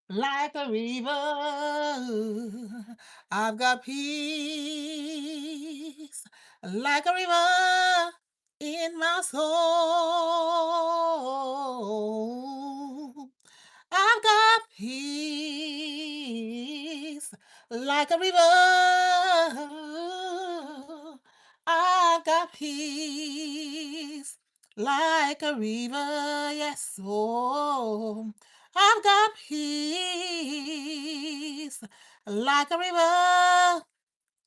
like a river. I've got peace like a river in my soul. I've got peace like a river. I've got peace like a river. Yes, oh, I've got peace like a river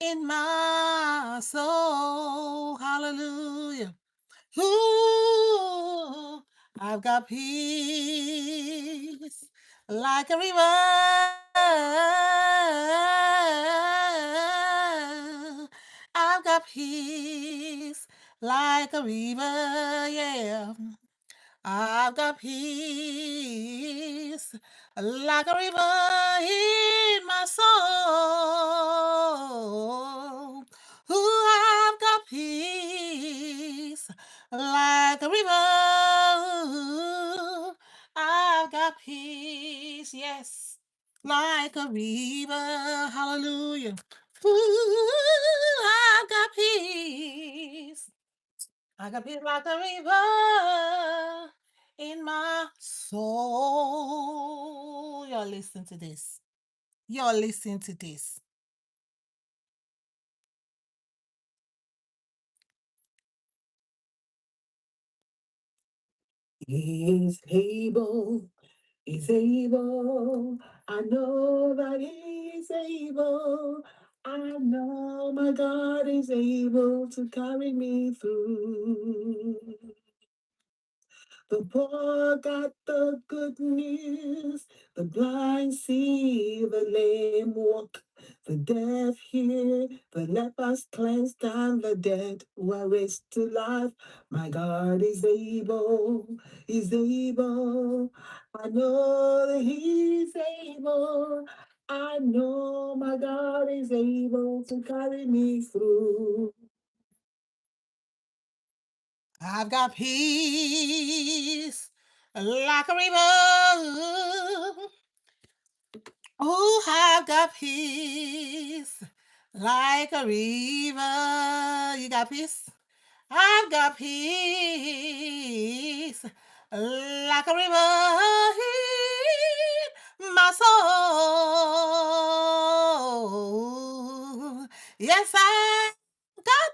in my soul. Hallelujah. Ooh, I've got peace like a river. I've got peace like a river, yeah. I've got peace like a river in my soul. Ooh, I've got peace like a river. I've got peace, yes, like a river. Hallelujah. Ooh, I've got peace. I got peace like a river in my soul. You're listening to this. You're listening to this. He's able, he's able. I know that he's able. I know my God is able to carry me through. The poor got the good news. The blind see, the lame walk, the deaf hear, the lepers cleansed, and the dead were raised to life. My God is able, He's able. I know that He's able. I know my God is able to carry me through. I've got peace like a river. Oh, I've got peace like a river. You got peace? I've got peace like a river in my soul. Yes, I got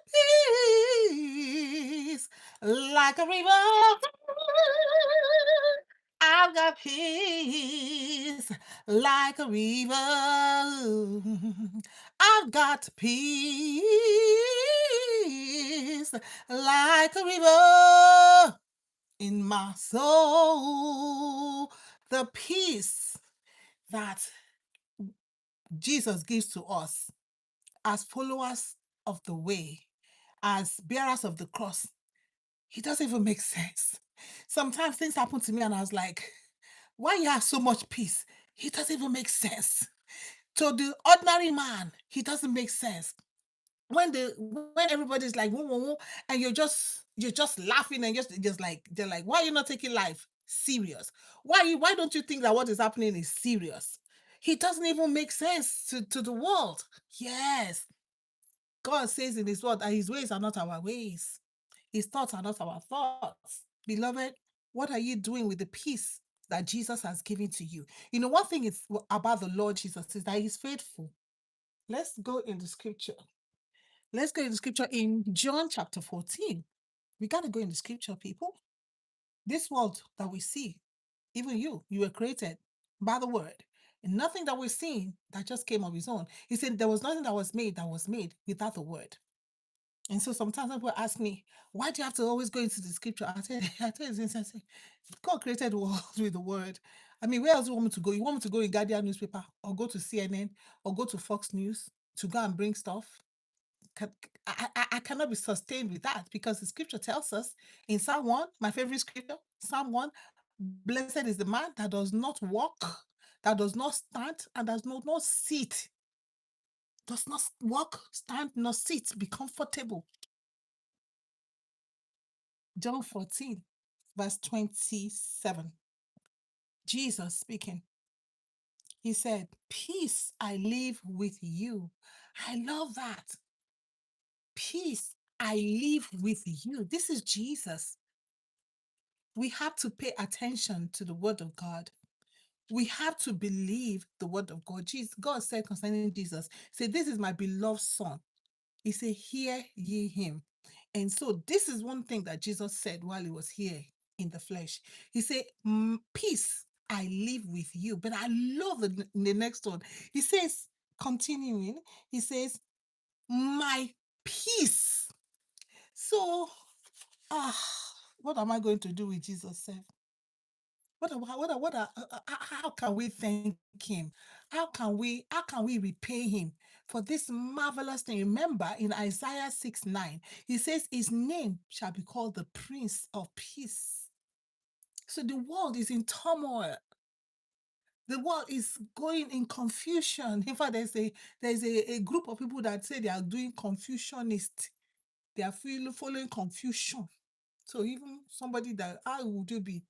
peace like a river. I've got peace like a river. I've got peace like a river in my soul. The peace that Jesus gives to us as followers of the way, as bearers of the cross, it doesn't even make sense. Sometimes things happen to me and I was like, why you have so much peace? It doesn't even make sense. To the ordinary man, it doesn't make sense. When everybody's like whoa, whoa, whoa, and you're just laughing and just like they're like, why are you not taking life serious? Why don't you think that what is happening is serious? It doesn't even make sense to the world. Yes, God says in his word that his ways are not our ways. His thoughts are not our thoughts. Beloved, what are you doing with the peace that Jesus has given to you? You know, one thing is about the Lord Jesus is that he's faithful. Let's go in the scripture. Let's go in the scripture in John chapter 14. We got to go in the scripture, people. This world that we see, even you were created by the word. And nothing that we're seeing that just came of his own. He said there was nothing that was made without the word. And so sometimes people ask me, why do you have to always go into the scripture? I tell you this, I say, God created the world with the word. I mean, where else do you want me to go? You want me to go in Guardian newspaper or go to CNN or go to Fox News to go and bring stuff? Can, I cannot be sustained with that because the scripture tells us in Psalm 1, my favorite scripture, Psalm 1, blessed is the man that does not walk, that does not stand, and not sit, does not walk, stand, nor sit, be comfortable. John 14, verse 27. Jesus speaking. He said, peace I live with you. I love that. Peace I live with you. This is Jesus. We have to pay attention to the word of God. We have to believe the word of God. God said concerning Jesus, say, this is my beloved son. He said, hear ye him. And so this is one thing that Jesus said while he was here in the flesh. He said, peace I live with you. But I love the next one. He says, continuing, he says, my peace. So, what am I going to do with Jesus self? How can we thank him? How can we repay him for this marvelous thing? Remember in Isaiah 6:9, he says his name shall be called the Prince of Peace. So the world is in turmoil. The world is going in confusion. In fact, there's a group of people that say they are doing confusionist. They are following confusion. So even somebody that, how would you be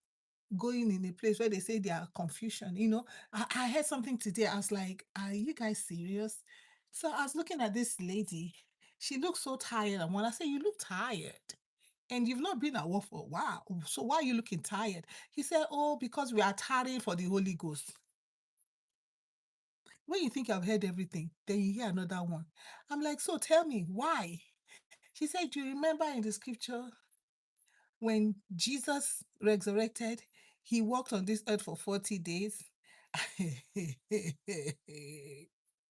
going in a place where they say they are confusion? I heard something today. I was like, are you guys serious? So I was looking at this lady. She looked so tired. And when I say, you look tired and you've not been at work for a while, so why are you looking tired? He said, oh, because we are tarrying for the Holy Ghost. When you think I've heard everything, then you hear another one. I'm like, so tell me why? She said, do you remember in the scripture when Jesus resurrected, he walked on this earth for 40 days?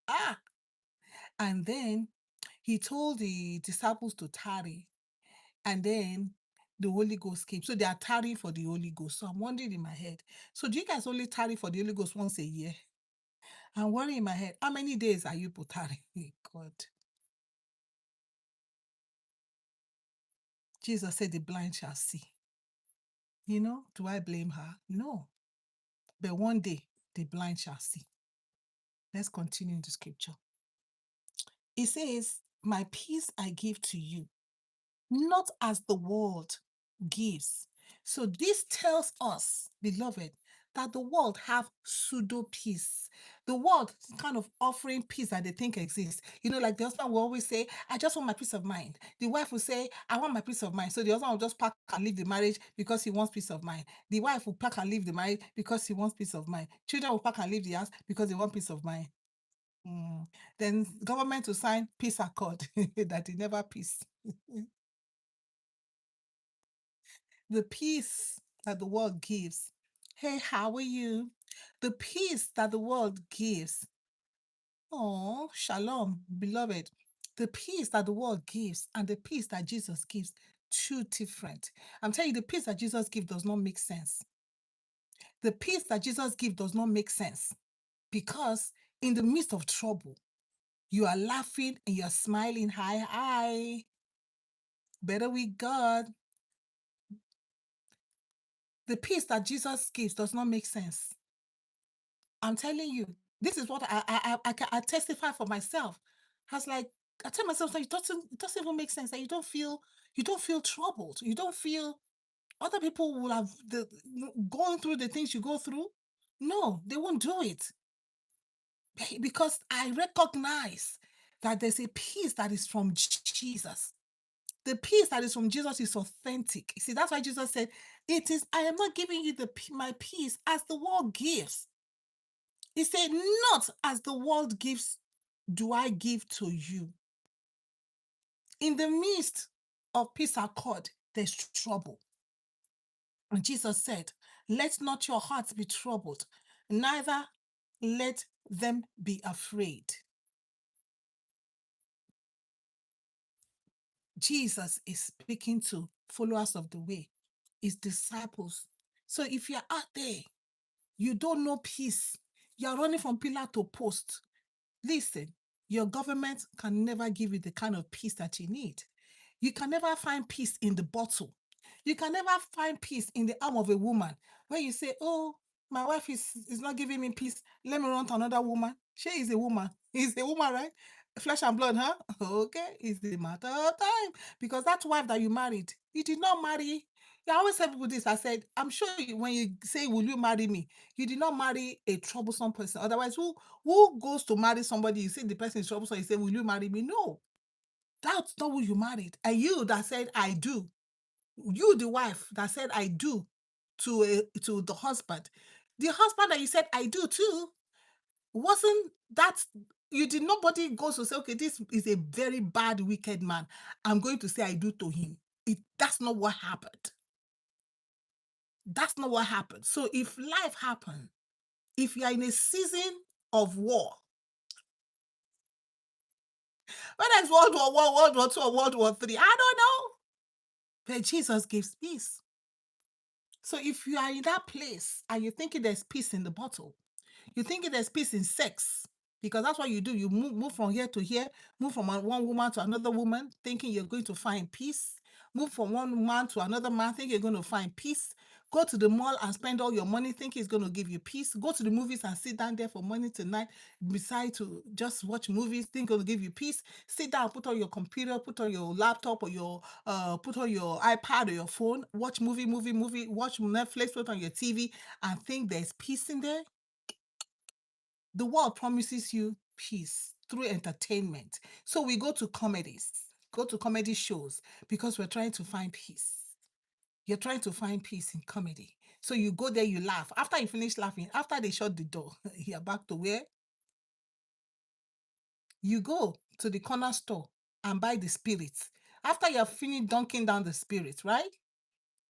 ah, and then he told the disciples to tarry, and then the Holy Ghost came. So they are tarrying for the Holy Ghost. So I'm wondering in my head, so do you guys only tarry for the Holy Ghost once a year? I'm worrying in my head, how many days are you tarrying? God. Jesus said the blind shall see. Do I blame her? No. But one day, the blind shall see. Let's continue in the scripture. It says, my peace I give to you, not as the world gives. So this tells us, beloved, that the world have pseudo peace. The world is kind of offering peace that they think exists. Like the husband will always say, I just want my peace of mind. The wife will say, I want my peace of mind. So the husband will just pack and leave the marriage because he wants peace of mind. The wife will pack and leave the marriage because he wants peace of mind. Children will pack and leave the house because they want peace of mind. Then government will sign peace accord that they never peace. The peace that the world gives. Hey, how are you? The peace that the world gives. Oh, shalom, beloved. The peace that the world gives and the peace that Jesus gives, two different. I'm telling you, the peace that Jesus gives does not make sense. The peace that Jesus gives does not make sense because in the midst of trouble, you are laughing and you're smiling. Hi, hi. Better with God. The peace that Jesus gives does not make sense. I'm telling you, this is what I testify for myself. I was like, I tell myself that it doesn't even make sense that you don't feel troubled. You don't feel other people will have going through the things you go through. No, they won't do it because I recognize that there's a peace that is from Jesus. The peace that is from Jesus is authentic. You see, that's why Jesus said, I am not giving you my peace as the world gives. He said, not as the world gives, do I give to you. In the midst of peace accord, there's trouble. And Jesus said, let not your hearts be troubled, neither let them be afraid. Jesus is speaking to followers of the way, his disciples. So if you're out there, you don't know peace, you're running from pillar to post, listen, your government can never give you the kind of peace that you need. You can never find peace in the bottle. You can never find peace in the arm of a woman. When you say, oh, my wife is not giving me peace, let me run to another woman. She is a woman. He's a woman, right? Flesh and blood, huh? Okay, it's the matter of time. Because that wife that you married, you did not marry I always tell people this. I said, I'm sure when you say, will you marry me? You did not marry a troublesome person. Otherwise, who goes to marry somebody? You see the person is troublesome, you say, will you marry me? No, that's not who you married. And you that said, I do. You, the wife that said, I do to the husband. The husband that you said, I do too, wasn't that you did nobody goes to say, okay, this is a very bad, wicked man. I'm going to say I do to him. That's not what happened. That's not what happened. So if life happened, if you are in a season of war, whether it's World War One, World War Two, or World War Three, I don't know. But Jesus gives peace. So if you are in that place and you're thinking there's peace in the bottle, you think there's peace in sex because that's what you do. You move from here to here, move from one woman to another woman, thinking you're going to find peace. Move from one man to another man, thinking you're going to find peace. Go to the mall and spend all your money, thinking it's going to give you peace. Go to the movies and sit down there for money tonight, decide to just watch movies, think it'll give you peace. Sit down, put on your computer, put on your laptop or your put on your iPad or your phone, watch movie, watch Netflix, put on your TV, and think there's peace in there. The world promises you peace through entertainment. So we go to comedies, go to comedy shows because we're trying to find peace. You're trying to find peace in comedy. So you go there, you laugh. After you finish laughing, after they shut the door, you're back to where you go to the corner store and buy the spirits. After you have finished dunking down the spirits, right?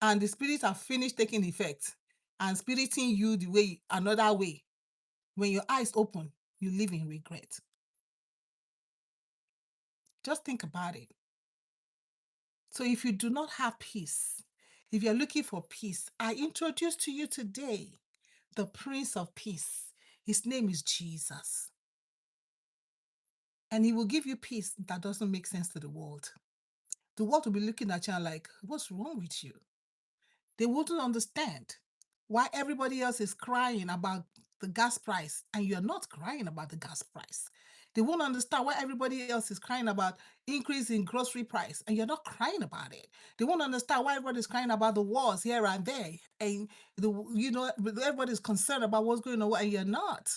And the spirits have finished taking effect and spiriting you the way another way. When your eyes open, you live in regret. Just think about it. So if you do not have peace, if you're looking for peace, I introduce to you today the Prince of Peace. His name is Jesus. And he will give you peace that doesn't make sense to the world. The world will be looking at you and like, what's wrong with you? They wouldn't understand why everybody else is crying about the gas price and you're not crying about the gas price. They won't understand why everybody else is crying about increase in grocery price and you're not crying about it. They won't understand why everybody's crying about the wars here and there and everybody's concerned about what's going on and you're not.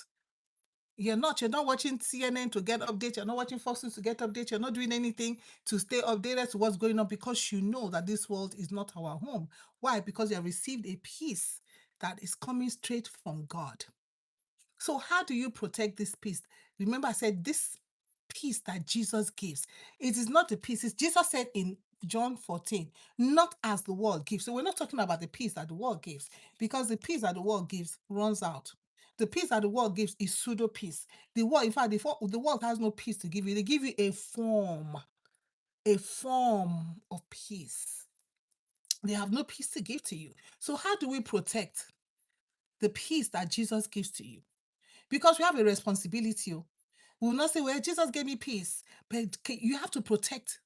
You're not. You're not watching CNN to get updates. You're not watching Fox News to get updates. You're not doing anything to stay updated to what's going on because you know that this world is not our home. Why? Because you have received a peace that is coming straight from God. So how do you protect this peace? Remember, I said this peace that Jesus gives. It is not the peace. Jesus said in John 14, not as the world gives. So we're not talking about the peace that the world gives because the peace that the world gives runs out. The peace that the world gives is pseudo peace. The world, in fact, the world has no peace to give you. They give you a form of peace. They have no peace to give to you. So how do we protect the peace that Jesus gives to you? Because we have a responsibility. We will not say, well, Jesus gave me peace, but you have to protect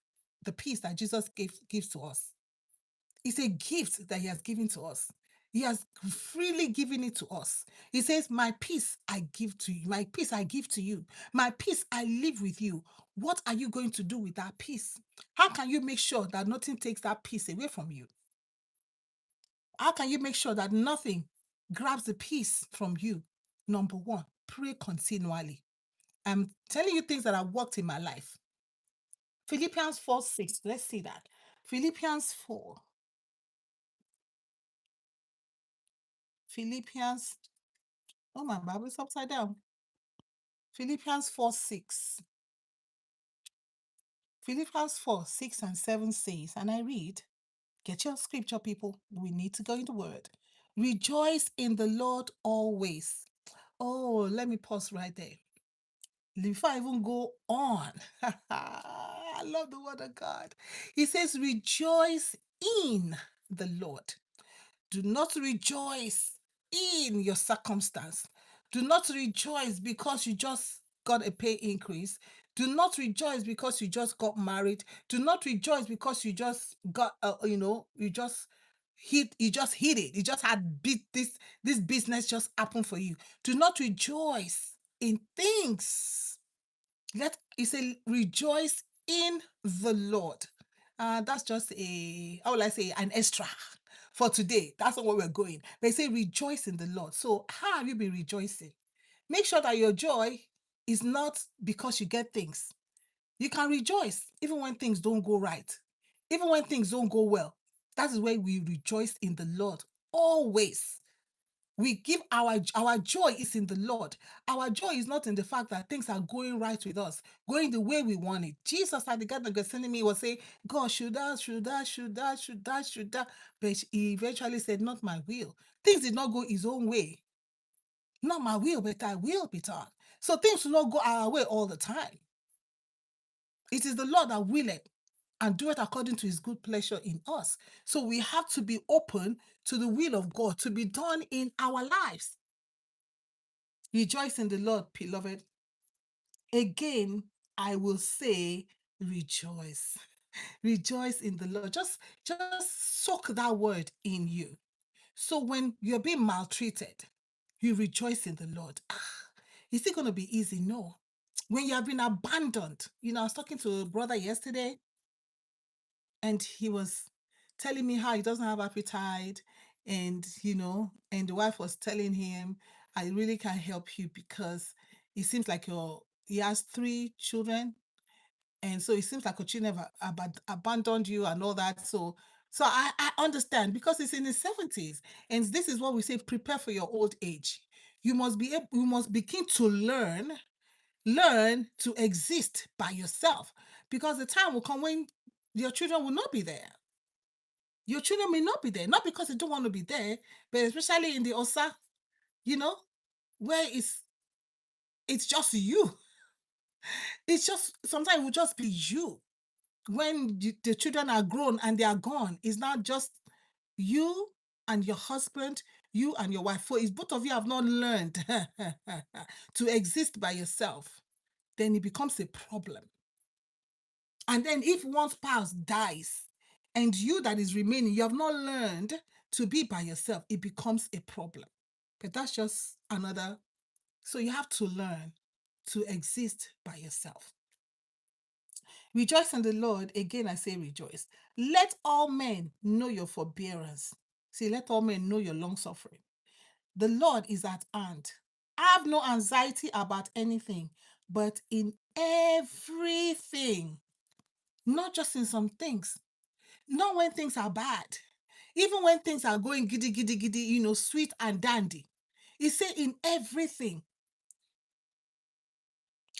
the peace that Jesus gives to us. It's a gift that he has given to us. He has freely given it to us. He says, my peace I give to you. My peace I give to you. My peace I live with you. What are you going to do with that peace? How can you make sure that nothing takes that peace away from you? How can you make sure that nothing grabs the peace from you? Number one, pray continually. I'm telling you things that have worked in my life. Philippians 4:6. Let's see that. Philippians 4. Philippians. Oh, my Bible is upside down. Philippians 4:6. Philippians 4:6 and 7 says, and I read, get your scripture, people. We need to go into word. Rejoice in the Lord always. Oh, let me pause right there. Before I even go on, I love the word of God. He says, rejoice in the Lord. Do not rejoice in your circumstance. Do not rejoice because you just got a pay increase. Do not rejoice because you just got married. Do not rejoice because you just got, you just hit it. You just had beat this business just happened for you. Do not rejoice in things. He said, rejoice in the Lord. That's just how will I say, an extra. for today. That's not where we're going. They say rejoice in the Lord. So how have you been rejoicing? Make sure that your joy is not because you get things. You can rejoice even when things don't go right, even when things don't go well. That is where we rejoice in the Lord always. We give our joy is in the Lord. Our joy is not in the fact that things are going right with us, going the way we want it. Jesus at the Garden of Gethsemane was saying, God, should I, should I, should I, should I, should I? But he eventually said, not my will. Things did not go his own way. Not my will, but thy will be done. So things will not go our way all the time. It is the Lord that willeth and do it according to his good pleasure in us. So we have to be open to the will of God to be done in our lives. Rejoice in the Lord, beloved. Again, I will say, rejoice. Rejoice in the Lord. Just soak that word in you. So when you're being maltreated, you rejoice in the Lord. Is it going to be easy? No. When you have been abandoned, I was talking to a brother yesterday, and he was telling me how he doesn't have appetite, and the wife was telling him, I really can't help you because it seems like he has 3 children, and so it seems like your children have abandoned you and all that. So I understand, because it's in his 70s, and this is what we say: prepare for your old age. You must begin to learn to exist by yourself, because the time will come when your children will not be there. Your children may not be there, not because they don't want to be there, but especially in the OSA, you know, where it's just you. It's just sometimes it will just be you. When the children are grown and they are gone, it's not just you and your husband, you and your wife. For if both of you have not learned to exist by yourself, then it becomes a problem. And then if one spouse dies and you that is remaining, you have not learned to be by yourself, it becomes a problem. But that's just another. So you have to learn to exist by yourself. Rejoice in the Lord. Again, I say rejoice. Let all men know your forbearance. See, let all men know your long suffering. The Lord is at hand. Have no anxiety about anything, but in everything, not just in some things, not when things are bad, even when things are going giddy, giddy, giddy, sweet and dandy. He said, in everything,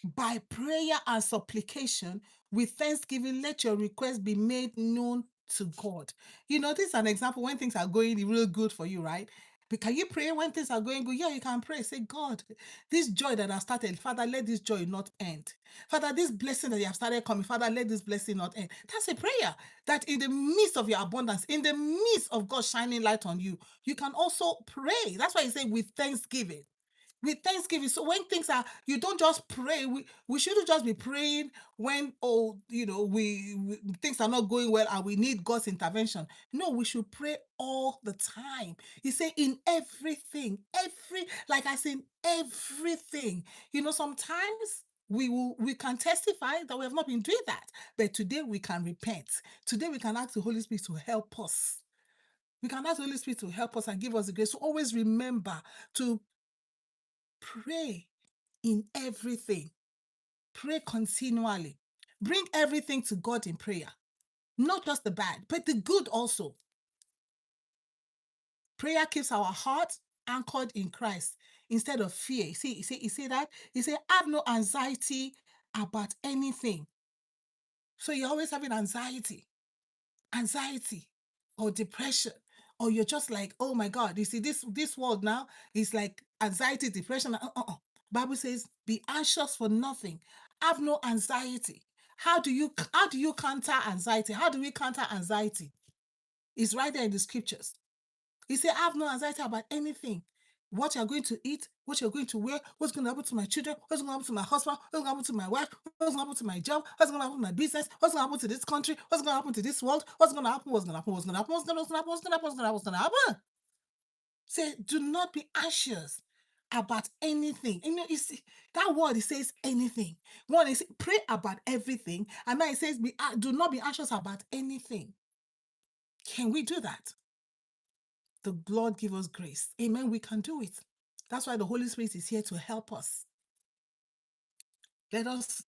by prayer and supplication, with thanksgiving, let your requests be made known to God. This is an example when things are going real good for you, right? But can you pray when things are going good? Yeah, you can pray. Say, God, this joy that I started, Father, let this joy not end. Father, this blessing that you have started coming, Father, let this blessing not end. That's a prayer that in the midst of your abundance, in the midst of God shining light on you, you can also pray. That's why he said with thanksgiving. With thanksgiving. So when things are, you don't just pray. We shouldn't just be praying when we things are not going well and we need God's intervention. No, we should pray all the time. He said in everything, like I said, everything. Sometimes we can testify that we have not been doing that, but today we can repent. Today we can ask the Holy Spirit to help us. We can ask the Holy Spirit to help us and give us the grace. So always remember to pray in everything. Pray continually. Bring everything to God in prayer. Not just the bad, but the good also. Prayer keeps our heart anchored in Christ instead of fear. You see that? He said, have no anxiety about anything. So you're always having anxiety or depression, or you're just like, oh my God, you see this world now is like anxiety, depression. Bible says, be anxious for nothing, have no anxiety. How do you counter anxiety? How do we counter anxiety? It's right there in the scriptures. He said, have no anxiety about anything. What you're going to eat, what you're going to wear, what's going to happen to my children, what's going to happen to my husband, what's going to happen to my wife, what's going to happen to my job, what's going to happen to my business, what's going to happen to this country, what's going to happen to this world, what's going to happen, what's going to happen, what's going to happen, what's going to happen, what's going to happen, what's going to happen, what's going to happen. Say, do not be anxious about anything. You see, that word, it says anything. One is pray about everything, and now it says do not be anxious about anything. Can we do that? The Lord give us grace. Amen. We can do it. That's why the Holy Spirit is here to help us. Let us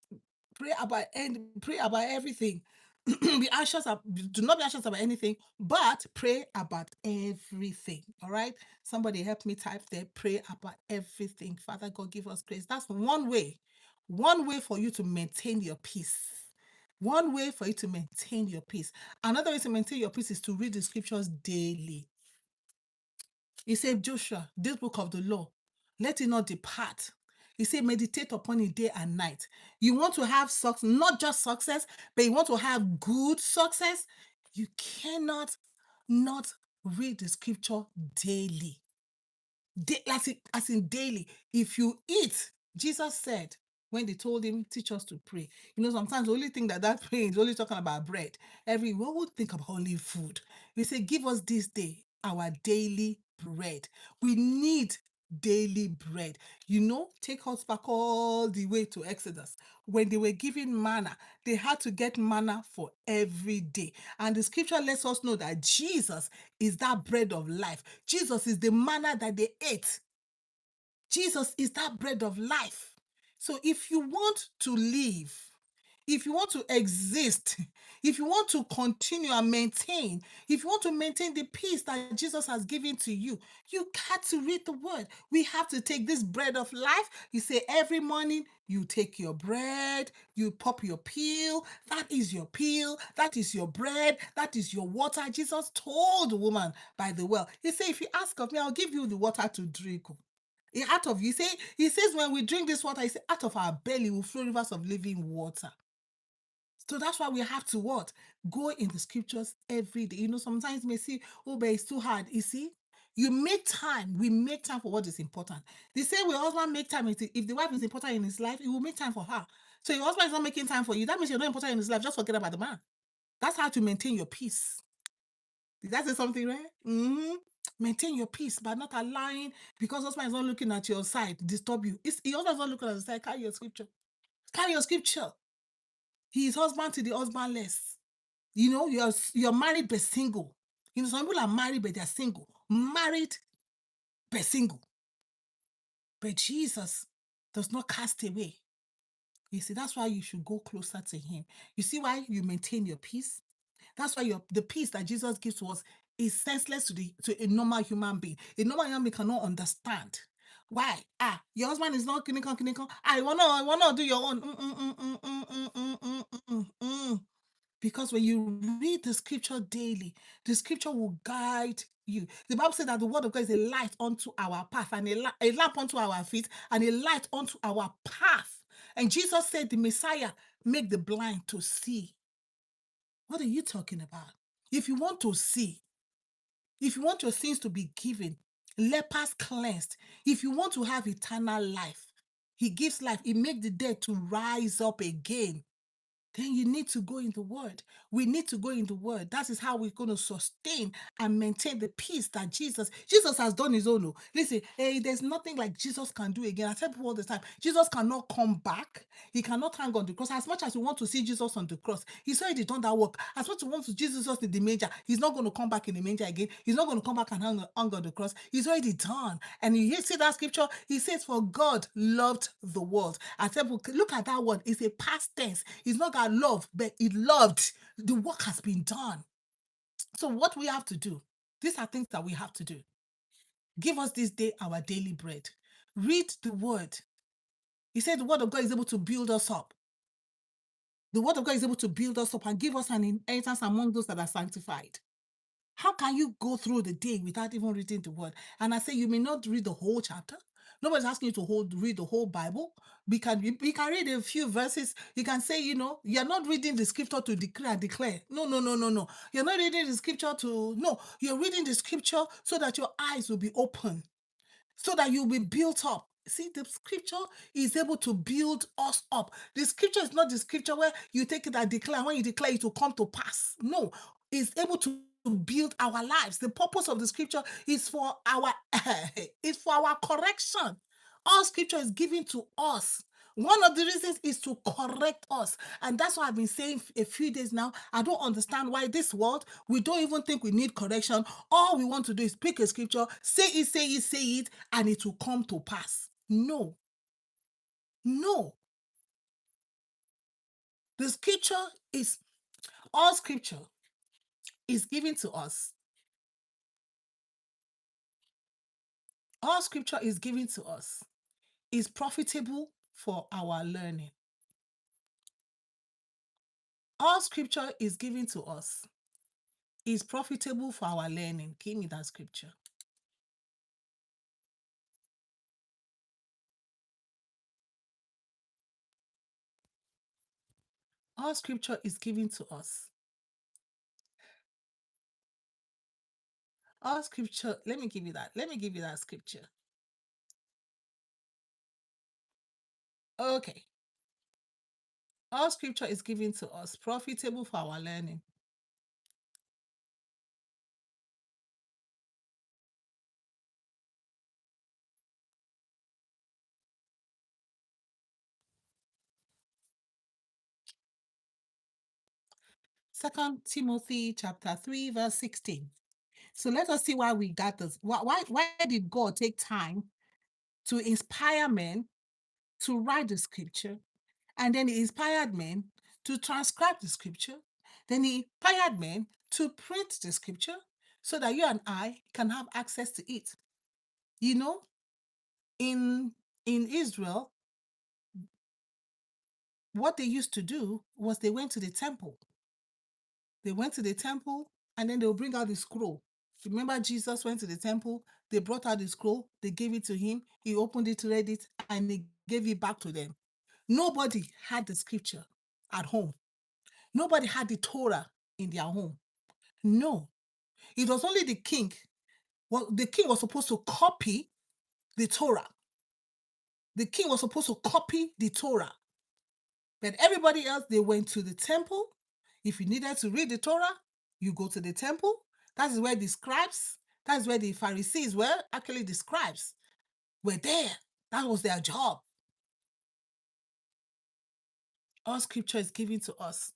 pray about everything. Be anxious. Do not be anxious about anything, but pray about everything. All right. Somebody help me type there. Pray about everything. Father God, give us grace. That's one way. One way for you to maintain your peace. One way for you to maintain your peace. Another way to maintain your peace is to read the scriptures daily. He said, Joshua, this book of the law, let it not depart. He said, meditate upon it day and night. You want to have success, not just success, but you want to have good success. You cannot not read the scripture daily. As in daily. If you eat, Jesus said, when they told him, teach us to pray. Sometimes the only thing that praying is only talking about bread. Everyone would think about only food. We say, give us this day our daily bread. We need daily bread. Take us back all the way to Exodus. When they were given manna, they had to get manna for every day. And the scripture lets us know that Jesus is that bread of life. Jesus is the manna that they ate. Jesus is that bread of life. So if you want to live, if you want to exist, if you want to continue and maintain, if you want to maintain the peace that Jesus has given to you, you got to read the word. We have to take this bread of life. You say every morning, you take your bread, you pop your pill. That is your pill. That is your bread. That is your water. Jesus told the woman by the well, he said, if you ask of me, I'll give you the water to drink. Out of you say, he says, when we drink this water, he says, out of our belly will flow rivers of living water. So that's why we have to what? Go in the scriptures every day. Sometimes you may see, oh, but it's too hard. You see, you make time. We make time for what is important. They say your husband make time. If the wife is important in his life, he will make time for her. So your husband is not making time for you. That means you're not important in his life. Just forget about the man. That's how to maintain your peace. Did that say something, right? Maintain your peace by not allowing, because husband is not looking at your side, disturb you. Your husband is not looking at the side. Carry your scripture. Carry your scripture. He is husband to the husbandless. You're married but single. Some people are married but they're single. Married but single. But Jesus does not cast away. You see, that's why you should go closer to him. You see why you maintain your peace? That's why the peace that Jesus gives to us is senseless to a normal human being. A normal human being cannot understand. Why? Your husband is not clinical. I wanna do your own. Because when you read the scripture daily, the scripture will guide you. The Bible says that the word of God is a light unto our path, and a lamp unto our feet, and a light unto our path. And Jesus said the Messiah make the blind to see. What are you talking about? If you want to see, if you want your sins to be given, lepers cleansed, if you want to have eternal life, he gives life, he makes the dead to rise up again. Then you need to go in the word. We need to go in the word. That is how we're going to sustain and maintain the peace that Jesus has done his own. Listen, there's nothing like Jesus can do again. I tell people all the time, Jesus cannot come back. He cannot hang on the cross. As much as we want to see Jesus on the cross, he's already done that work. As much as we want to see Jesus in the manger, he's not going to come back in the manger again. He's not going to come back and hang on the cross. He's already done. And you see that scripture, he says, for God loved the world. I said, look at that word. It's a past tense. It's not that love, but it loved. The work has been done. So what we have to do, these are things that we have to do. Give us this day our daily bread. Read the word. He said the word of God is able to build us up. The word of God is able to build us up and give us an inheritance among those that are sanctified. How can you go through the day without even reading the word? And I say you may not read the whole chapter. Nobody's asking you to read the whole Bible. You can read a few verses. You can say, you're not reading the scripture to declare and declare. No. You're not reading the scripture you're reading the scripture so that your eyes will be open, so that you'll be built up. See, the scripture is able to build us up. The scripture is not the scripture where you take it and declare, and when you declare it will come to pass. No, it's able to build our lives. The purpose of the scripture is for our correction. All scripture is given to us One of the reasons is to correct us. And that's why I've been saying a few days now, I don't understand why this world, we don't even think we need correction. All we want to do is pick a scripture, say it, and it will come to pass. No. No. The scripture is, all scripture is given to us. All scripture is given to us, is profitable for our learning. All scripture is given to us, is profitable for our learning. Give me that scripture. All scripture is given to us. All scripture, let me give you that. Let me give you that scripture. Okay. All scripture is given to us, profitable for our learning. Second Timothy chapter 3, verse 16. So let us see why we got this. Why did God take time to inspire men to write the scripture? And then he inspired men to transcribe the scripture. Then he inspired men to print the scripture so that you and I can have access to it. You know, in Israel, what they used to do was they went to the temple. They went to the temple and then they'll bring out the scroll. Remember, Jesus went to the temple, they brought out the scroll, they gave it to him, he opened it, read it, and he gave it back to them. Nobody had the scripture at home. Nobody had the Torah in their home. No. It was only the king. Well, the king was supposed to copy the Torah. The king was supposed to copy the Torah. But everybody else, they went to the temple. If you needed to read the Torah, you go to the temple. That is where the scribes, that's where the Pharisees were, actually the scribes were there. That was their job. All scripture is given to us.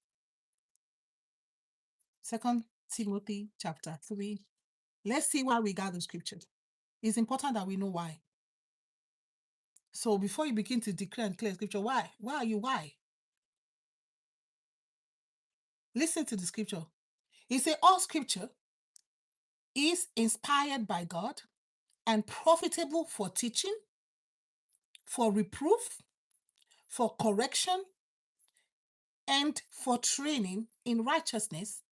Second Timothy chapter 3. Let's see why we got the scripture. It's important that we know why. So before you begin to declare and declare scripture, why? Why are you why? Listen to the scripture. It says all scripture is inspired by God and profitable for teaching, for reproof, for correction, and for training in righteousness,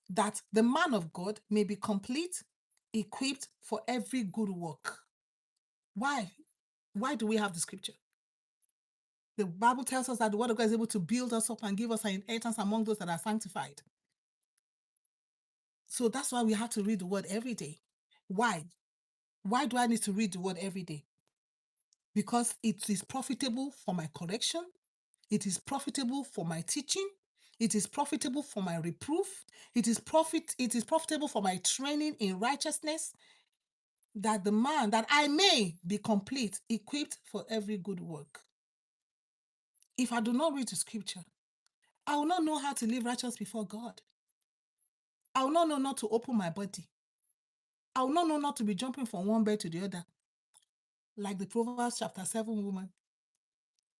that the man of God may be complete, equipped for every good work. Why? Why do we have the scripture? The Bible tells us that the word of God is able to build us up and give us an inheritance among those that are sanctified. So that's why we have to read the word every day. Why? Why do I need to read the word every day? Because it is profitable for my correction. It is profitable for my teaching. It is profitable for my reproof. It is profitable for my training in righteousness, that I may be complete, equipped for every good work. If I do not read the scripture, I will not know how to live righteous before God. I will not know not to open my body. I will not know not to be jumping from one bed to the other. Like the Proverbs chapter 7 woman.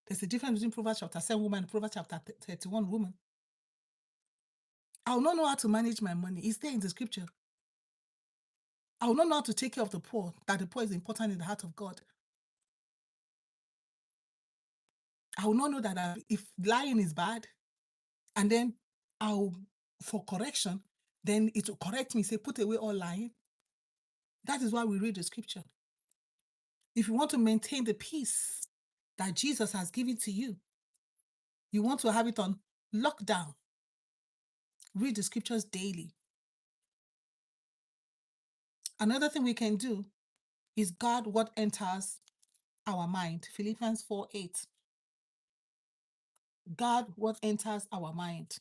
There's a difference between Proverbs chapter 7 woman and Proverbs chapter 31 woman. I will not know how to manage my money. It's there in the scripture. I will not know how to take care of the poor, that the poor is important in the heart of God. I will not know that if lying is bad, and then for correction, then it will correct me, say, put away all lying. That is why we read the scripture. If you want to maintain the peace that Jesus has given to you, you want to have it on lockdown, read the scriptures daily. Another thing we can do is guard what enters our mind. Philippians 4:8. Guard what enters our mind.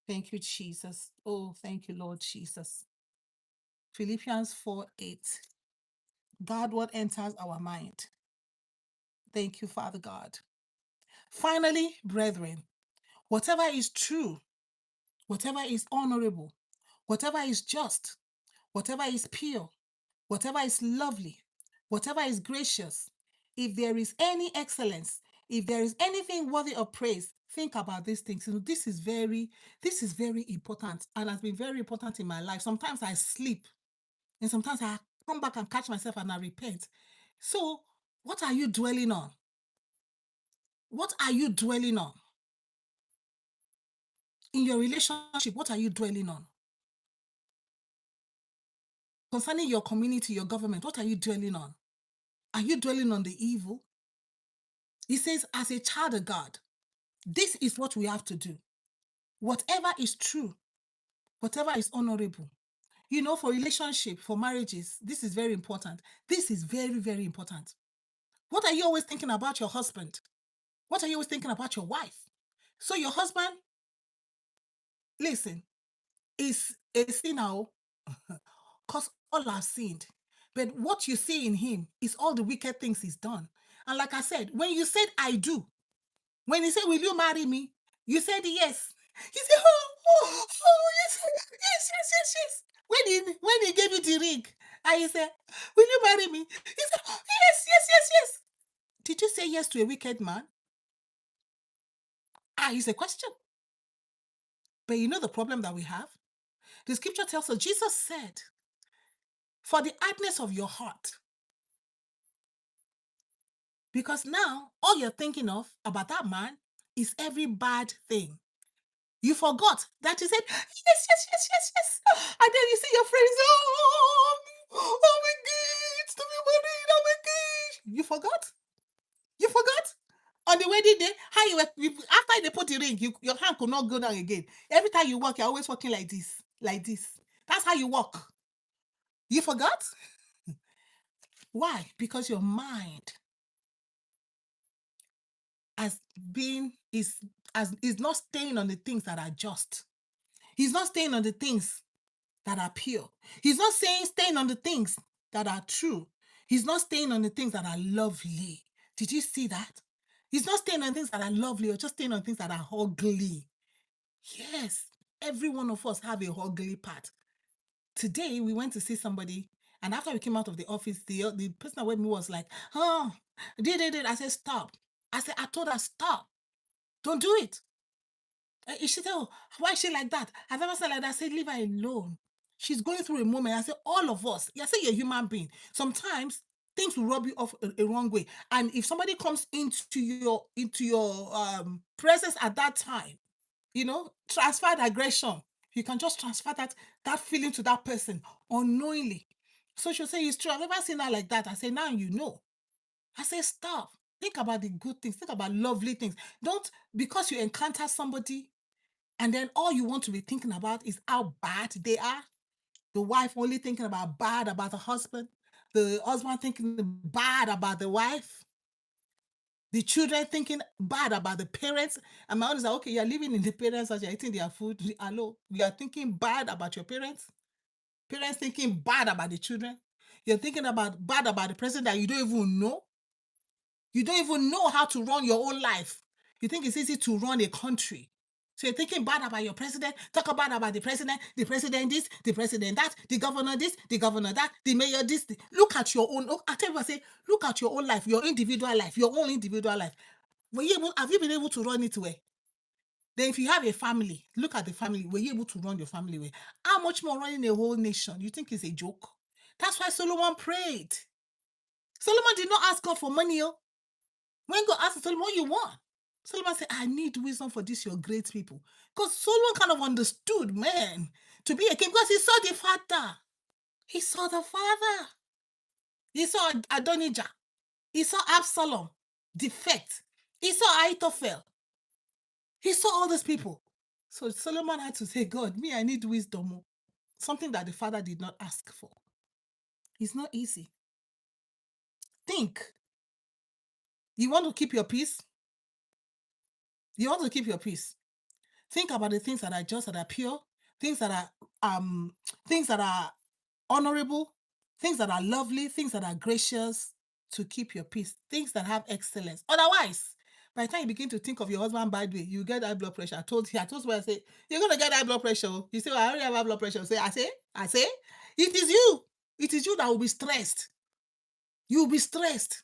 Thank you, Jesus. Oh, thank you, Lord Jesus. Philippians 4:8. Guard what enters our mind. Thank you, Father God. Finally, brethren, whatever is true, whatever is honorable, whatever is just, whatever is pure, whatever is lovely, whatever is gracious, if there is any excellence, if there is anything worthy of praise, think about these things. This is very important and has been very important in my life. Sometimes I sleep and sometimes I come back and catch myself and I repent. So, what are you dwelling on? What are you dwelling on? In your relationship, what are you dwelling on? Concerning your community, your government, what are you dwelling on? Are you dwelling on the evil? He says, as a child of God, this is what we have to do. Whatever is true, whatever is honorable. For relationship, for marriages, this is very important. This is very, very important. What are you always thinking about your husband? What are you always thinking about your wife? So your husband, listen, is a sinner because all have sinned. But what you see in him is all the wicked things he's done. And like I said, when you said, I do, when he said, will you marry me? You said yes. He said, yes, yes, yes, yes, yes. When he gave you the ring, and he said, will you marry me? He said, yes, yes, yes, yes. Did you say yes to a wicked man? It's a question. But you know the problem that we have? The scripture tells us, Jesus said, for the hardness of your heart. Because now, all you're thinking of about that man is every bad thing. You forgot that you said, yes, yes, yes, yes, yes. And then you see your friends, oh my God, to be married, oh my God. You forgot? You forgot? On the wedding day, how after they put the ring, your hand could not go down again. Every time you walk, you're always walking like this, like this. That's how you walk. You forgot? Why? Because your mind has been is not staying on the things that are just. He's not staying on the things that are pure. He's not staying on the things that are true. He's not staying on the things that are lovely. Did you see that? He's not staying on things that are lovely or just staying on things that are ugly. Yes, every one of us have a ugly part. Today, we went to see somebody, and after we came out of the office, the person that with me was like, oh, did. I said, stop. I told her, stop. Don't do it. She said, oh, why is she like that? I've never said like that. I said, leave her alone. She's going through a moment. I said, all of us. I said, you're a human being. Sometimes things will rub you off a wrong way. And if somebody comes into your presence at that time, transferred aggression, you can just transfer that feeling to that person unknowingly. So she'll say, it's true. I've never seen her like that. I say, now you know. I say, stop. Think about the good things. Think about lovely things. Don't, because you encounter somebody and then all you want to be thinking about is how bad they are. The wife only thinking about bad about the husband. The husband thinking bad about the wife. The children thinking bad about the parents. And my own is like, okay, you're living in the parents' house, you're eating their food. Hello, you are thinking bad about your parents. Parents thinking bad about the children. You're thinking about bad about the president that you don't even know. You don't even know how to run your own life. You think it's easy to run a country. So you're thinking bad about your president, talk bad about the president this, the president that, the governor this, the governor that, the mayor this. Look at your own. I tell you, I say, look at your own life, your individual life, your own individual life. Have you been able to run it well? Then if you have a family, look at the family. Were you able to run your family well? How much more running a whole nation? You think it's a joke? That's why Solomon prayed. Solomon did not ask God for money. When God asked Solomon, what you want? Solomon said, I need wisdom for this, your great people. Because Solomon kind of understood, man, to be a king because he saw the father. He saw the father. He saw Adonijah. He saw Absalom, defect. He saw Ahithophel. He saw all these people. So Solomon had to say, God, me, I need wisdom. Something that the father did not ask for. It's not easy. Think. You want to keep your peace? You want to keep your peace. Think about the things that are just, that are pure, things that are honorable, things that are lovely, things that are gracious. to keep your peace. Things that have excellence. Otherwise, by the time you begin to think of your husband bad way, you get high blood pressure. I told somebody, I say, you're gonna get high blood pressure. You say, well, I already have high blood pressure. I say, it is you. It is you that will be stressed. You'll be stressed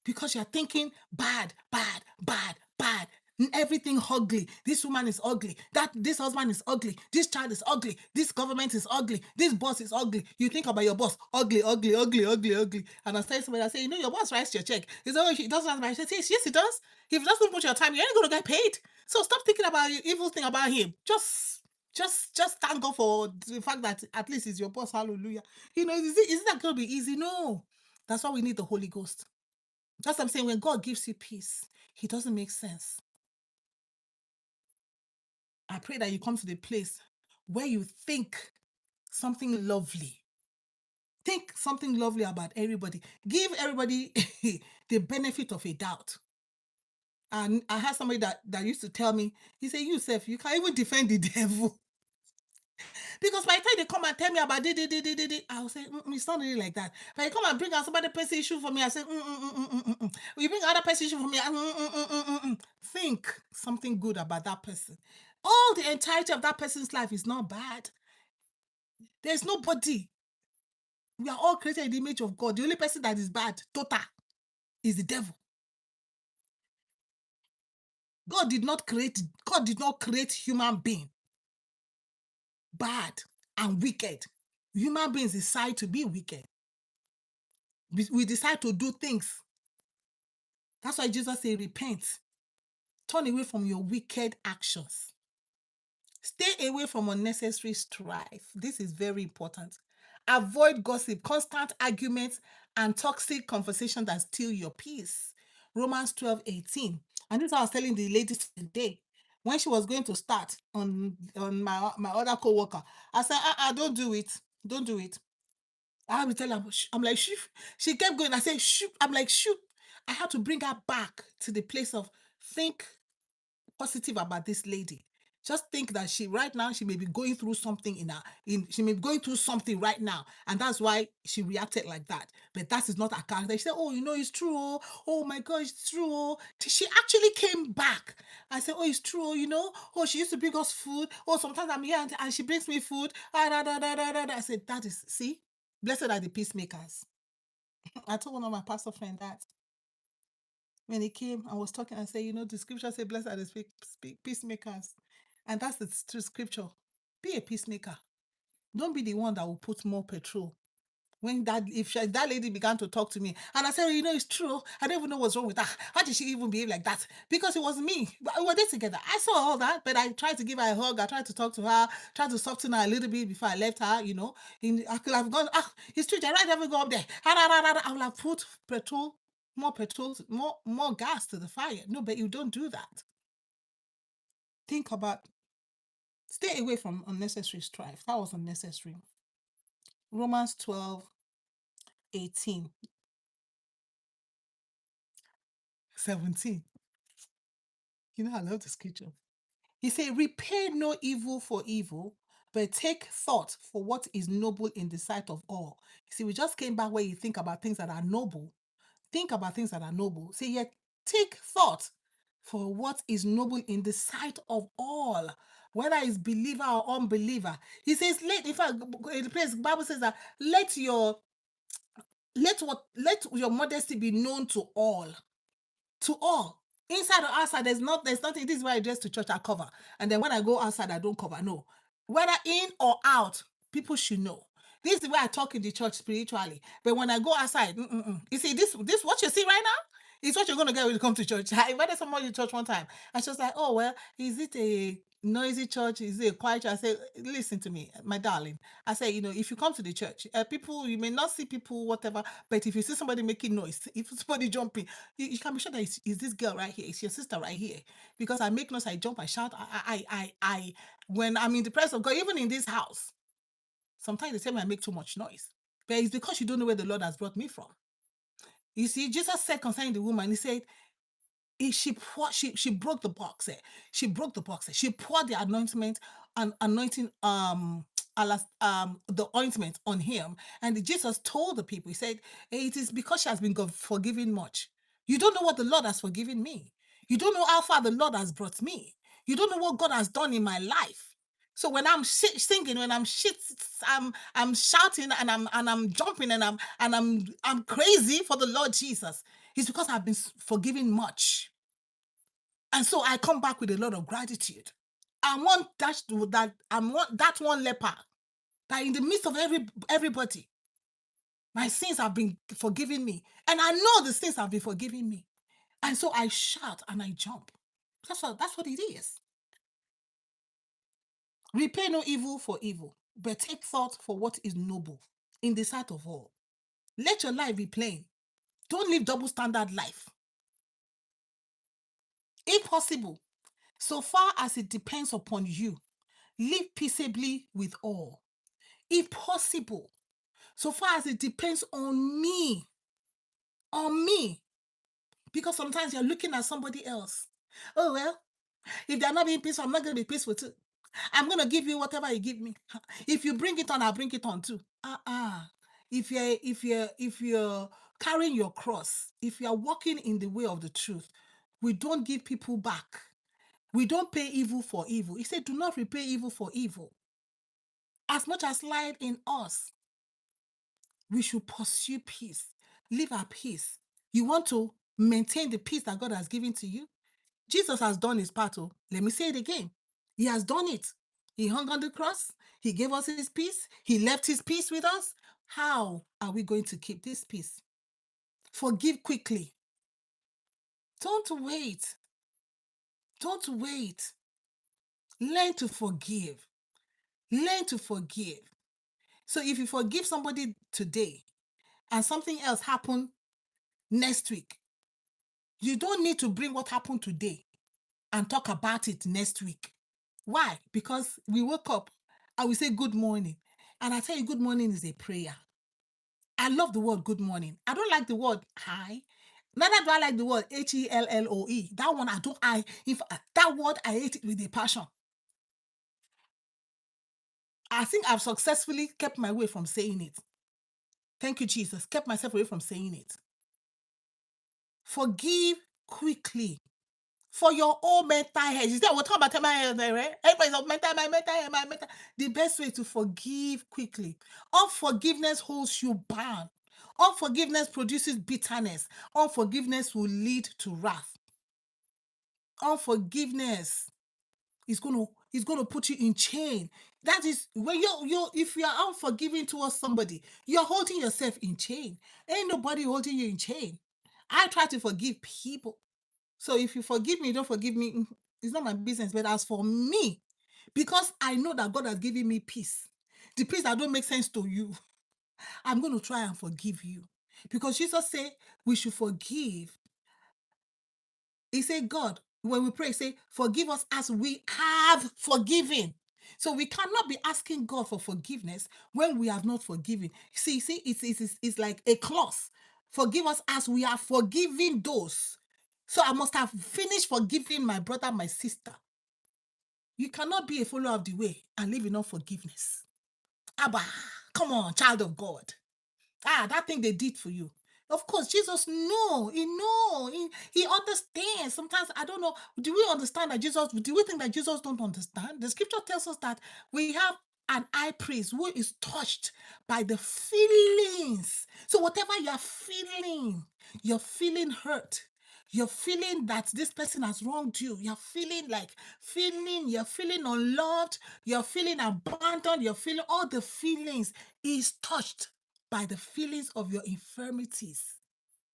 because you're thinking bad, bad, bad, bad. Everything ugly. This woman is ugly. This husband is ugly. This child is ugly. This government is ugly. This boss is ugly. You think about your boss, ugly, ugly, ugly, ugly, ugly. And I say to somebody, I say, your boss writes your check. He says, oh, he doesn't write my check. Yes, he does. If he doesn't put your time, you ain't gonna get paid. So stop thinking about the evil thing about him. Just thank God for the fact that at least he's your boss. Hallelujah. Is that gonna be easy? No. That's why we need the Holy Ghost. That's what I'm saying. When God gives you peace, He doesn't make sense. I pray that you come to the place where you think something lovely. Think something lovely about everybody. Give everybody the benefit of a doubt. And I had somebody that used to tell me, he said, Yusuf, you can't even defend the devil. Because by the time they come and tell me about I'll say, it's not really like that. But you come and bring out somebody person issue for me, I say, You bring other person issue for me, think something good about that person. All the entirety of that person's life is not bad. There's nobody. We are all created in the image of God. The only person that is bad, total, is the devil. God did not create human being bad and wicked. Human beings decide to be wicked. We decide to do things. That's why Jesus said, repent. Turn away from your wicked actions. Stay away from unnecessary strife. This is very important. Avoid gossip, constant arguments, and toxic conversation that steal your peace. Romans 12:18. And this is what I was telling the ladies today. When she was going to start on my other co-worker, I said, don't do it. Don't do it. I will tell her, I'm like, shoo. She kept going. I said, shoo. I'm like, shoo. I had to bring her back to the place of think positive about this lady. Just think that right now she may be going through something she may be going through something right now, and that's why she reacted like that. But that is not her character. She said, "Oh, it's true. Oh my God, it's true." Oh. She actually came back. I said, "Oh, it's true. Oh, she used to bring us food. Oh, sometimes I'm here and she brings me food." I said, "That is see, blessed are the peacemakers." I told one of my pastor friend that when he came and was talking and said, the scripture said, blessed are the peacemakers. And that's the true scripture. Be a peacemaker. Don't be the one that will put more petrol. When that lady began to talk to me, and I said, it's true. I don't even know what's wrong with her. How did she even behave like that? Because it was me. We were there together. I saw all that, but I tried to give her a hug. I tried to talk to her, tried to soften her a little bit before I left her. I could have gone, it's true. I haven't go up there. I would have put petrol, more gas to the fire. No, but you don't do that. Think about, stay away from unnecessary strife. That was unnecessary. Romans 12:18. 17. I love the scripture. He said, repay no evil for evil, but take thought for what is noble in the sight of all. You see, we just came back where you think about things that are noble. Think about things that are noble. Say, yeah, take thought for what is noble in the sight of all, whether it's believer or unbeliever. He says, in fact, in the place, the Bible says that let your modesty be known to all. To all. Inside or outside, there's nothing. This is why I dress to church, I cover. And then when I go outside, I don't cover. No. Whether in or out, people should know. This is the way I talk in the church spiritually. But when I go outside, you see, this what you see right now is what you're going to get when you come to church. I invited somebody to church one time. And she was like, oh, well, is it a noisy church? Is it a quiet church? I said, listen to me, my darling. I said, if you come to the church, people, you may not see people, whatever, but if you see somebody making noise, if somebody jumping, you can be sure that it's this girl right here, it's your sister right here. Because I make noise, I jump, I shout, when I'm in the presence of God, even in this house, sometimes they tell me I make too much noise. But it's because you don't know where the Lord has brought me from. You see, Jesus said concerning the woman, he said, she broke the box. She broke the box. She poured the anointing the ointment on him. And Jesus told the people, he said, it is because she has been forgiven much. You don't know what the Lord has forgiven me. You don't know how far the Lord has brought me. You don't know what God has done in my life. So when I'm singing, when I'm shouting and I'm jumping and I'm crazy for the Lord Jesus. It's because I've been forgiven much. And so I come back with a lot of gratitude. I want that one leper that in the midst of everybody, my sins have been forgiven me. And I know the sins have been forgiven me. And so I shout and I jump. That's what it is. Repay no evil for evil, but take thought for what is noble in the sight of all. Let your life be plain. Don't live double standard life. If possible, so far as it depends upon you, live peaceably with all. If possible, so far as it depends on me, because sometimes you're looking at somebody else. Oh, well, if they're not being peaceful, I'm not going to be peaceful too. I'm going to give you whatever you give me. If you bring it on, I'll bring it on too. If you're carrying your cross, if you're walking in the way of the truth, we don't give people back. We don't pay evil for evil. He said, do not repay evil for evil. As much as light in us, we should pursue peace, live at peace. You want to maintain the peace that God has given to you? Jesus has done his part. Oh, let me say it again. He has done it. He hung on the cross. He gave us his peace. He left his peace with us. How are we going to keep this peace? Forgive quickly. Don't wait. Don't wait. Learn to forgive. Learn to forgive. So if you forgive somebody today and something else happened next week, you don't need to bring what happened today and talk about it next week. Why? Because we woke up and we say good morning. And I tell you, good morning is a prayer. I love the word good morning. I don't like the word hi. Neither do I like the word HELLOE. That one that word I hate it with a passion. I think I've successfully kept my way from saying it. Thank you, Jesus. Kept myself away from saying it. Forgive quickly for your own mental health. You say, we're talking about mental health, right? Everybody's on my mental health. The best way to forgive quickly. Unforgiveness holds you bound. Unforgiveness produces bitterness. Unforgiveness will lead to wrath. Unforgiveness is going to put you in chain. That is when if you are unforgiving towards somebody, you're holding yourself in chain. Ain't nobody holding you in chain. I try to forgive people. So if you forgive me, don't forgive me, it's not my business. But as for me, because I know that God has given me peace, the peace that don't make sense to you, I'm going to try and forgive you. Because Jesus said we should forgive. He said, God, when we pray, say, forgive us as we have forgiven. So we cannot be asking God for forgiveness when we have not forgiven. See, it's like a clause. Forgive us as we are forgiving those. So I must have finished forgiving my brother, my sister. You cannot be a follower of the way and live in unforgiveness. Abba, come on, child of God. That thing they did for you. Of course, Jesus he understands. Sometimes I don't know. Do we understand that Jesus? Do we think that Jesus don't understand? The scripture tells us that we have an high priest who is touched by the feelings. So whatever you're feeling hurt. You're feeling that this person has wronged you. You're feeling unloved. You're feeling abandoned. You're feeling all the feelings. Is touched by the feelings of your infirmities.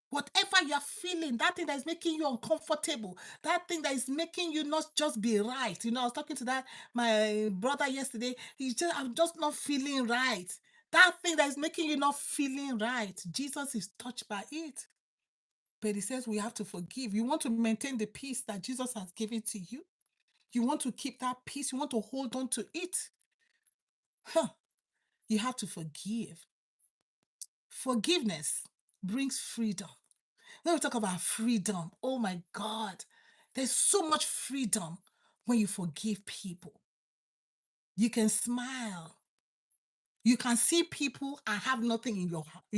Whatever you're feeling, that thing that is making you uncomfortable, that thing that is making you not just be right. I was talking to my brother yesterday. I'm just not feeling right. That thing that is making you not feeling right, Jesus is touched by it. But he says we have to forgive. You want to maintain the peace that Jesus has given to you? You want to keep that peace? You want to hold on to it? You have to forgive. Forgiveness brings freedom. When we talk about freedom, oh my God, there's so much freedom when you forgive people. You can smile. You can see people and have nothing in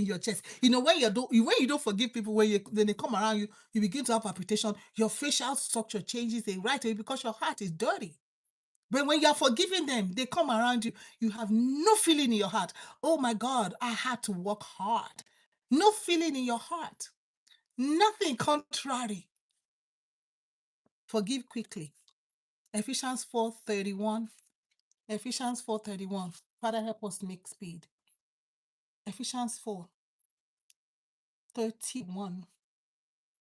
your chest. You know, when you don't forgive people, when they come around you, you begin to have palpitation. Your facial structure changes right away because your heart is dirty. But when you're forgiving them, they come around you. You have no feeling in your heart. Oh my God, I had to work hard. No feeling in your heart. Nothing contrary. Forgive quickly. Ephesians 4:31. Ephesians 4:31. Father, help us make speed. Ephesians 4:31.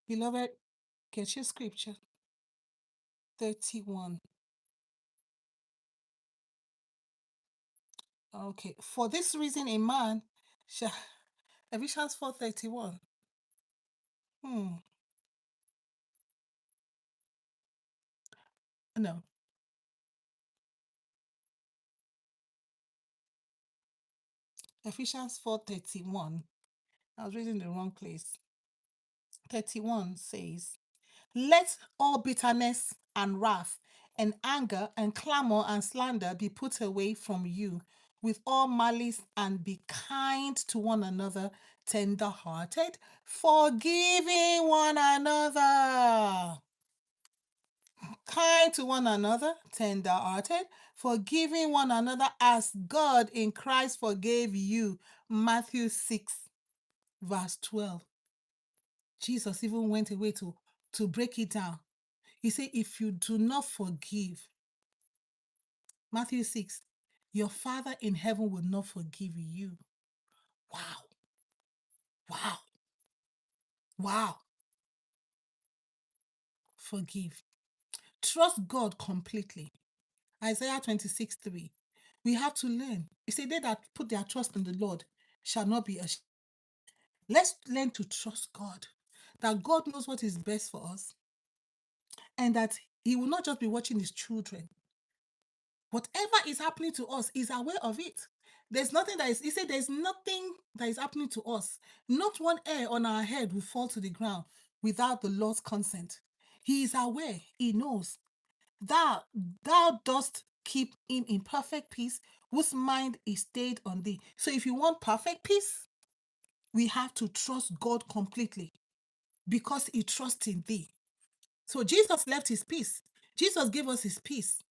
Beloved, get your scripture. 31. Okay. For this reason, a man shall. Ephesians 4:31. No. Ephesians 4:31. I was reading the wrong place. 31 says, let all bitterness and wrath and anger and clamor and slander be put away from you with all malice, and be kind to one another, tender-hearted, forgiving one another. Kind to one another, tender-hearted, forgiving one another as God in Christ forgave you. Matthew 6, verse 12. Jesus even went away to break it down. He said, if you do not forgive, Matthew 6, your Father in heaven will not forgive you. Wow. Wow. Wow. Forgive. Trust God completely. Isaiah 26:3. We have to learn. He said, they that put their trust in the Lord shall not be ashamed. Let's learn to trust God, that God knows what is best for us, and that He will not just be watching His children. Whatever is happening to us, is aware of it. There's nothing that is, he said, there's nothing that is happening to us. Not one hair on our head will fall to the ground without the Lord's consent. He is aware, he knows. Thou dost keep him in perfect peace, whose mind is stayed on thee. So if you want perfect peace, we have to trust God completely because he trusts in thee. So Jesus left his peace. Jesus gave us his peace.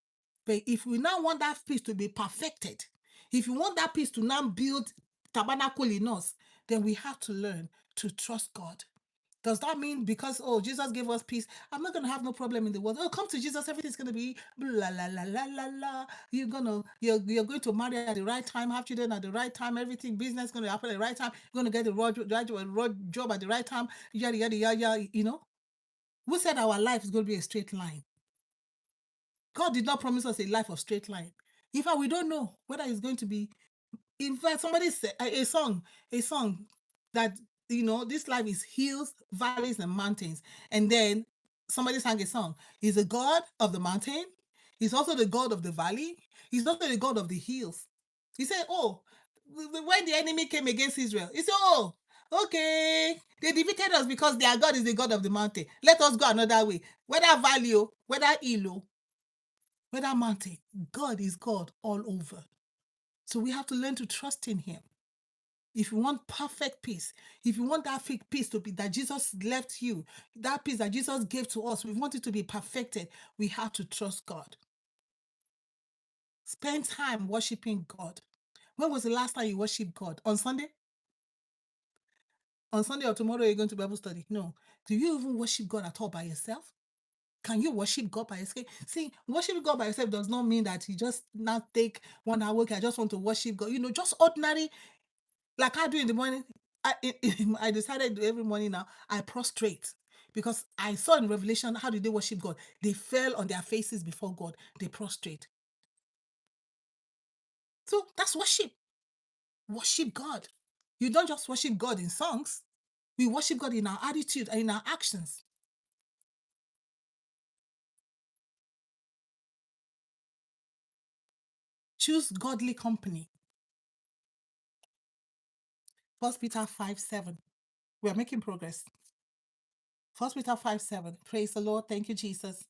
But if we now want that peace to be perfected, if you want that peace to now build tabernacle in us, then we have to learn to trust God. Does that mean because, oh, Jesus gave us peace, I'm not going to have no problem in the world? Oh, come to Jesus, everything's going to be blah, la, la, la, la, la. You're going to marry at the right time, have children at the right time, everything, business going to happen at the right time, you're going to get the right job at the right time, yada, yada, yada, you know? Who said our life is going to be a straight line? God did not promise us a life of straight line. In fact, we don't know whether it's going to be. In fact, somebody said a song that, this life is hills, valleys, and mountains. And then somebody sang a song. He's the God of the mountain. He's also the God of the valley. He's also the God of the hills. He said, oh, when the enemy came against Israel, he said, oh, okay, they defeated us because their God is the God of the mountain. Let us go another way. Whether valley, whether hill, whether mountain, God is God all over. So we have to learn to trust in him. If you want perfect peace, if you want that fake peace to be that Jesus left you, that peace that Jesus gave to us, we want it to be perfected, we have to trust God. Spend time worshiping God. When was the last time you worshiped God? On Sunday? On Sunday or tomorrow you're going to Bible study? No. Do you even worship God at all by yourself? Can you worship God by yourself? See, worshiping God by yourself does not mean that you just now take 1 hour. Okay, I just want to worship God. Just ordinary, like I do in the morning. I decided every morning now I prostrate because I saw in Revelation how did they worship God? They fell on their faces before God. They prostrate. So that's worship. Worship God. You don't just worship God in songs. We worship God in our attitude and in our actions. Choose godly company. 1 Peter 5:7. We are making progress. 1 Peter 5:7. Praise the Lord. Thank you, Jesus.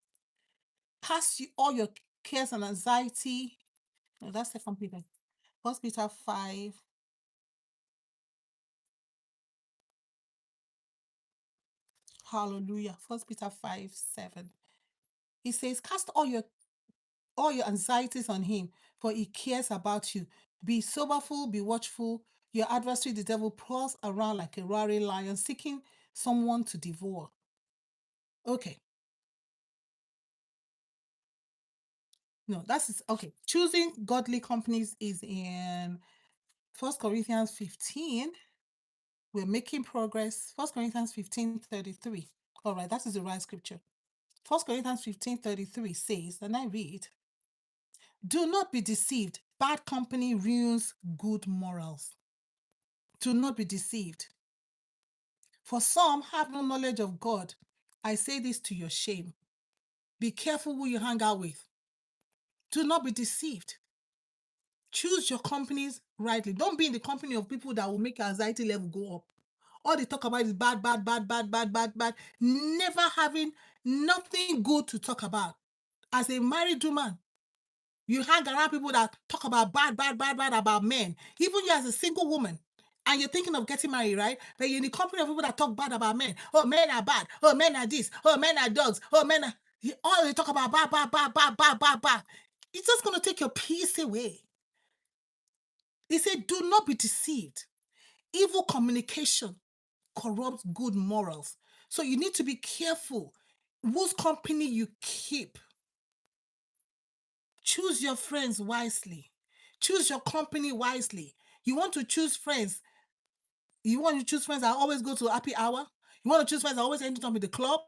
Cast all your cares and anxiety. No, that's 2 Peter. First Peter 5. Hallelujah. First Peter 5:7. He says, cast all your anxieties on him, for he cares about you. Be soberful, be watchful. Your adversary, the devil, prowls around like a roaring lion, seeking someone to devour. Okay. No, that's okay. Choosing godly companies is in 1 Corinthians 15. We're making progress. 1 Corinthians 15:33. All right, that is the right scripture. 1 Corinthians 15:33 says, and I read, do not be deceived. Bad company ruins good morals. Do not be deceived. For some have no knowledge of God. I say this to your shame. Be careful who you hang out with. Do not be deceived. Choose your companies rightly. Don't be in the company of people that will make your anxiety level go up. All they talk about is bad, bad, bad, bad, bad, bad, bad. Never having nothing good to talk about. As a married woman, you hang around people that talk about bad, bad, bad, bad about men. Even you as a single woman, and you're thinking of getting married, right? But you're in the company of people that talk bad about men. Oh, men are bad. Oh, men are this. Oh, men are dogs. Oh, men are... All they talk about bad, bad, bad, bad, bad, bad, bad. It's just going to take your peace away. He said, do not be deceived. Evil communication corrupts good morals. So you need to be careful whose company you keep. Choose your friends wisely. Choose your company wisely. You want to choose friends. You want to choose friends that always go to happy hour. You want to choose friends that always end up with the club.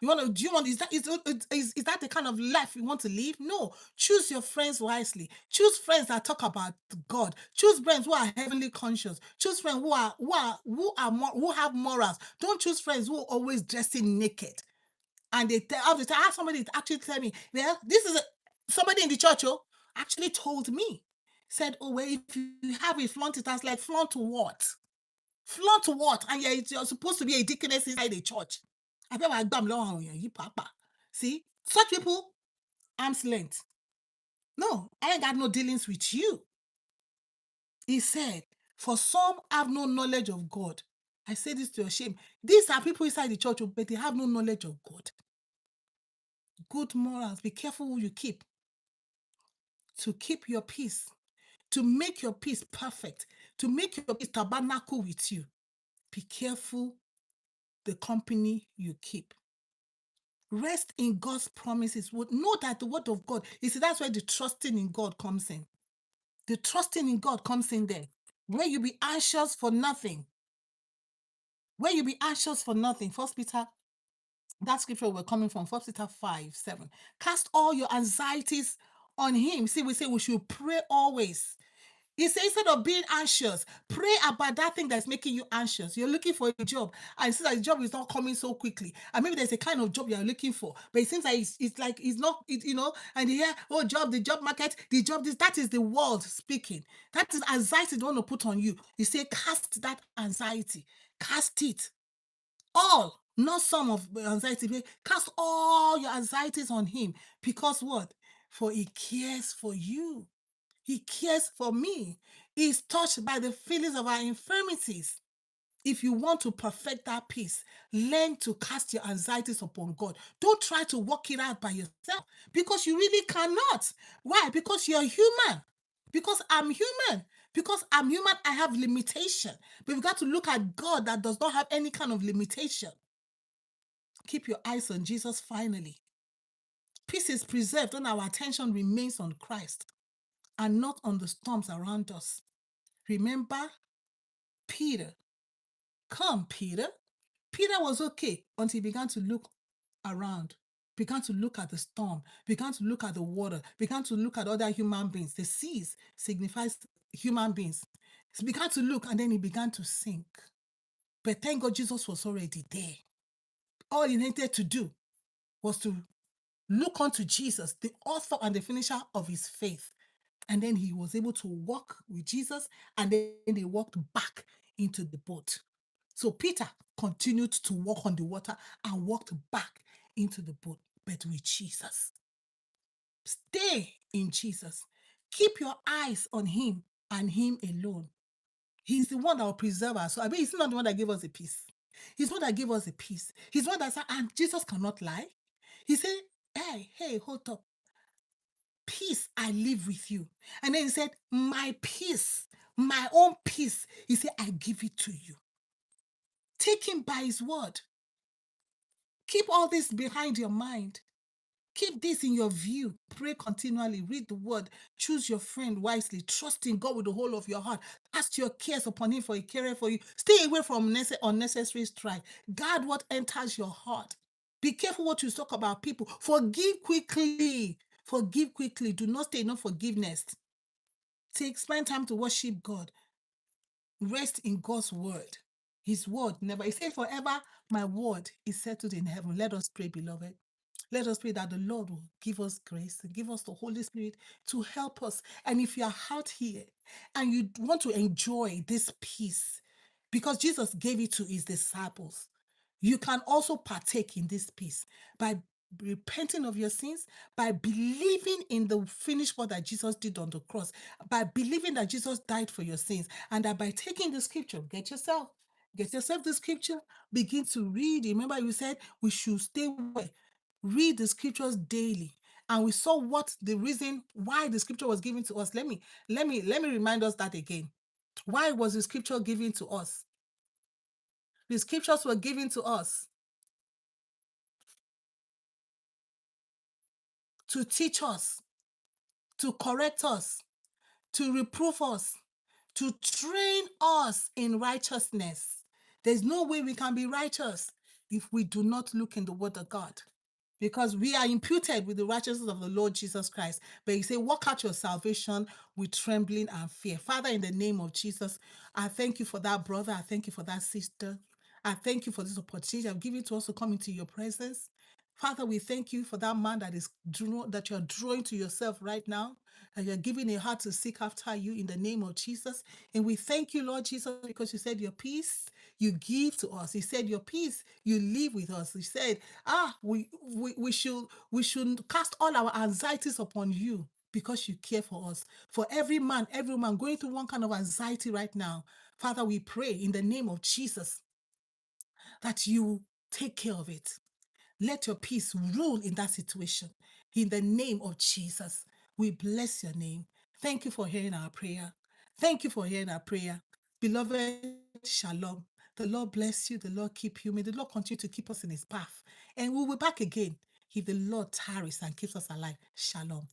Do you want, is that the kind of life you want to live? No. Choose your friends wisely. Choose friends that talk about God. Choose friends who are heavenly conscious. Choose friends who have morals. Don't choose friends who are always dressing naked. And I have somebody to actually tell me, well, somebody in the church actually told me, said, oh, well, if you have a flaunt it, I was like, flaunt what? Flaunt what? And you're supposed to be a deaconess inside the church. I feel like see, such people, arm's length. No, I ain't got no dealings with you. He said, for some have no knowledge of God. I say this to your shame. These are people inside the church, but they have no knowledge of God. Good morals. Be careful who you keep. To keep your peace. To make your peace perfect. To make your peace tabernacle with you. Be careful the company you keep. Rest in God's promises. Know that the word of God, you see, that's where the trusting in God comes in. The trusting in God comes in there. Where you be anxious for nothing. Where you be anxious for nothing. First Peter, that scripture we're coming from, 1 Peter 5:7. Cast all your anxieties on him. See, we say we should pray always. He says, instead of being anxious, pray about that thing that's making you anxious. You're looking for a job, and it seems like the job is not coming so quickly. And maybe there's a kind of job you're looking for, but it seems like it's like it's not, and you hear, oh, job, the job market, the job, that is the world speaking. That is anxiety they want to put on you. You say, cast that anxiety, cast it all, not some of the anxiety. Cast all your anxieties on him, because what? For he cares for you. He cares for me. He's touched by the feelings of our infirmities. If you want to perfect that peace, learn to cast your anxieties upon God. Don't try to work it out by yourself, because you really cannot. Why? Because you're human. Because I'm human. Because I'm human, I have limitation. But we've got to look at God that does not have any kind of limitation. Keep your eyes on Jesus finally. Peace is preserved when our attention remains on Christ and not on the storms around us. Remember Peter. Come, Peter. Peter was okay until he began to look around, began to look at the storm, began to look at the water, began to look at other human beings. The seas signifies human beings. He began to look, and then he began to sink. But thank God Jesus was already there. All he needed to do was to look unto Jesus, the author and the finisher of his faith. And then he was able to walk with Jesus, and then they walked back into the boat. So Peter continued to walk on the water and walked back into the boat, but with Jesus. Stay in Jesus. Keep your eyes on him. and him alone. He's the one that will preserve us. So I mean, he's not the one that gave us the peace. He's the one that gave us the peace. He's the one that said, and Jesus cannot lie. He said, hey, hold up. Peace I live with you. And then he said, my peace, my own peace. He said, I give it to you. Take him by his word. Keep all this behind your mind. Keep this in your view. Pray continually. Read the word. Choose your friend wisely. Trust in God with the whole of your heart. Cast your cares upon him, for he careth for you. Stay away from unnecessary strife. Guard what enters your heart. Be careful what you talk about people. Forgive quickly. Forgive quickly. Do not stay in unforgiveness. Spend time to worship God. Rest in God's word. His word never. He said, forever my word is settled in heaven. Let us pray, beloved. Let us pray that the Lord will give us grace and give us the Holy Spirit to help us. And if you are out here and you want to enjoy this peace, because Jesus gave it to his disciples, you can also partake in this peace by repenting of your sins, by believing in the finished work that Jesus did on the cross, by believing that Jesus died for your sins, and that by taking the scripture, get yourself the scripture, begin to read. Remember, you said we should stay away. Read the scriptures daily. And we saw what the reason why the scripture was given to us. Let me remind us that again. Why was the scripture given to us? The scriptures were given to us to teach us, to correct us, to reprove us, to train us in righteousness. There's no way we can be righteous if we do not look in the word of God, because we are imputed with the righteousness of the Lord Jesus Christ. But you say, work out your salvation with trembling and fear. Father, in the name of Jesus, I thank you for that brother. I thank you for that sister. I thank you for this opportunity I've given to us to come into your presence. Father, we thank you for that man that you're drawing to yourself right now, and you're giving a heart to seek after you in the name of Jesus. And we thank you, Lord Jesus, because you said your peace you give to us. You said your peace you live with us. You said, we should cast all our anxieties upon you because you care for us. For every woman going through one kind of anxiety right now, Father, we pray in the name of Jesus that you take care of it. Let your peace rule in that situation. In the name of Jesus, we bless your name. Thank you for hearing our prayer. Thank you for hearing our prayer. Beloved, shalom. The Lord bless you. The Lord keep you. May the Lord continue to keep us in his path. And we'll be back again if the Lord tarries and keeps us alive. Shalom.